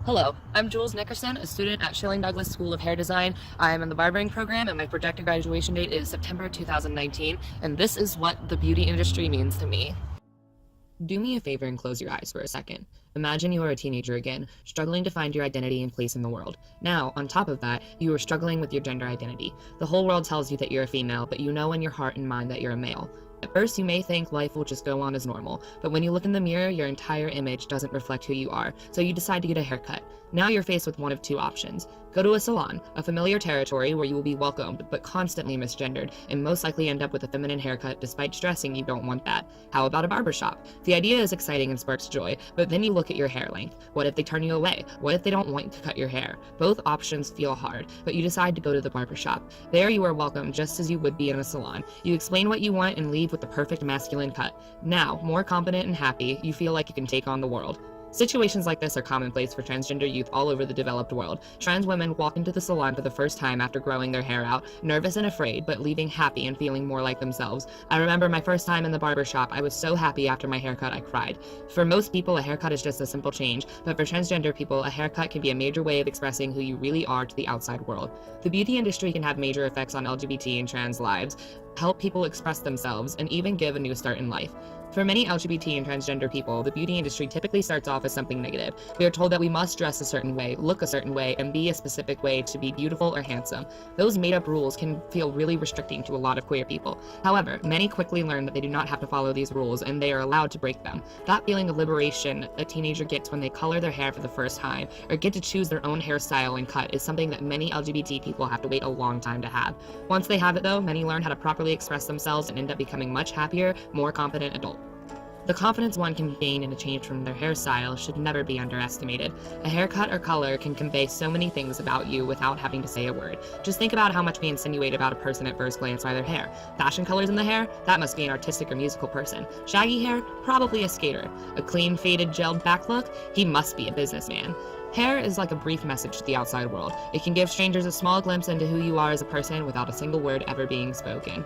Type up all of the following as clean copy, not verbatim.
Hello, I'm Jules Nickerson, a student at Schilling Douglas School of Hair Design. I am in the barbering program and my projected graduation date is September 2019, and this is what the beauty industry means to me. Do me a favor and close your eyes for a second. Imagine you are a teenager again, struggling to find your identity and place in the world. Now, on top of that, you are struggling with your gender identity. The whole world tells you that you're a female, but you know in your heart and mind that you're a male. At first, you may think life will just go on as normal, but when you look in the mirror, your entire image doesn't reflect who you are, so you decide to get a haircut. Now you're faced with one of two options. Go to a salon, a familiar territory where you will be welcomed, but constantly misgendered, and most likely end up with a feminine haircut despite stressing you don't want that. How about a barbershop? The idea is exciting and sparks joy, but then you look at your hair length. What if they turn you away? What if they don't want to cut your hair? Both options feel hard, but you decide to go to the barbershop. There you are welcomed just as you would be in a salon. You explain what you want and leave with the perfect masculine cut. Now, more confident and happy, you feel like you can take on the world. Situations like this are commonplace for transgender youth all over the developed world. Trans women walk into the salon for the first time after growing their hair out, nervous and afraid, but leaving happy and feeling more like themselves. I remember my first time in the barber shop. I was so happy after my haircut I cried. For most people, a haircut is just a simple change, but for transgender people, a haircut can be a major way of expressing who you really are to the outside world. The beauty industry can have major effects on LGBT and trans lives, help people express themselves, and even give a new start in life. For many LGBT and transgender people, the beauty industry typically starts off as something negative. We are told that we must dress a certain way, look a certain way, and be a specific way to be beautiful or handsome. Those made-up rules can feel really restricting to a lot of queer people. However, many quickly learn that they do not have to follow these rules, and they are allowed to break them. That feeling of liberation a teenager gets when they color their hair for the first time, or get to choose their own hairstyle and cut, is something that many LGBT people have to wait a long time to have. Once they have it though, many learn how to properly express themselves and end up becoming much happier, more confident adults. The confidence one can gain in a change from their hairstyle should never be underestimated. A haircut or color can convey so many things about you without having to say a word. Just think about how much we insinuate about a person at first glance by their hair. Fashion colors in the hair? That must be an artistic or musical person. Shaggy hair? Probably a skater. A clean, faded, gelled back look? He must be a businessman. Hair is like a brief message to the outside world. It can give strangers a small glimpse into who you are as a person without a single word ever being spoken.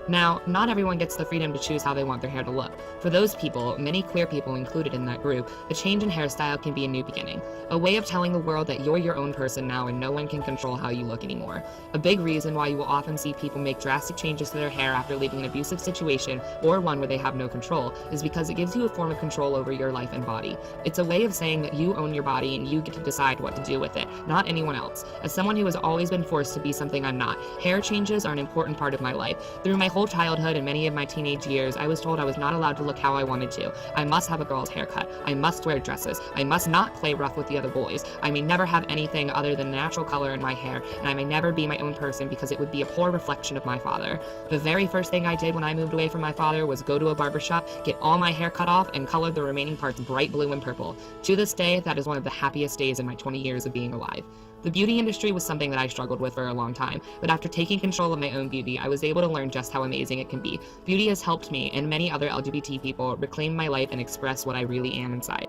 Now, not everyone gets the freedom to choose how they want their hair to look. For those people, many queer people included in that group, a change in hairstyle can be a new beginning. A way of telling the world that you're your own person now and no one can control how you look anymore. A big reason why you will often see people make drastic changes to their hair after leaving an abusive situation or one where they have no control is because it gives you a form of control over your life and body. It's a way of saying that you own your body and you get to decide what to do with it, not anyone else. As someone who has always been forced to be something I'm not, hair changes are an important part of my life. Through my whole childhood and many of my teenage years, I was told I was not allowed to look how I wanted to. I must have a girl's haircut. I must wear dresses. I must not play rough with the other boys. I may never have anything other than natural color in my hair, and I may never be my own person because it would be a poor reflection of my father. The very first thing I did when I moved away from my father was go to a barbershop, get all my hair cut off, and color the remaining parts bright blue and purple. To this day, that is one of the happiest days in my 20 years of being alive. The beauty industry was something that I struggled with for a long time, but after taking control of my own beauty, I was able to learn just how amazing it can be. Beauty has helped me and many other LGBT people reclaim my life and express what I really am inside.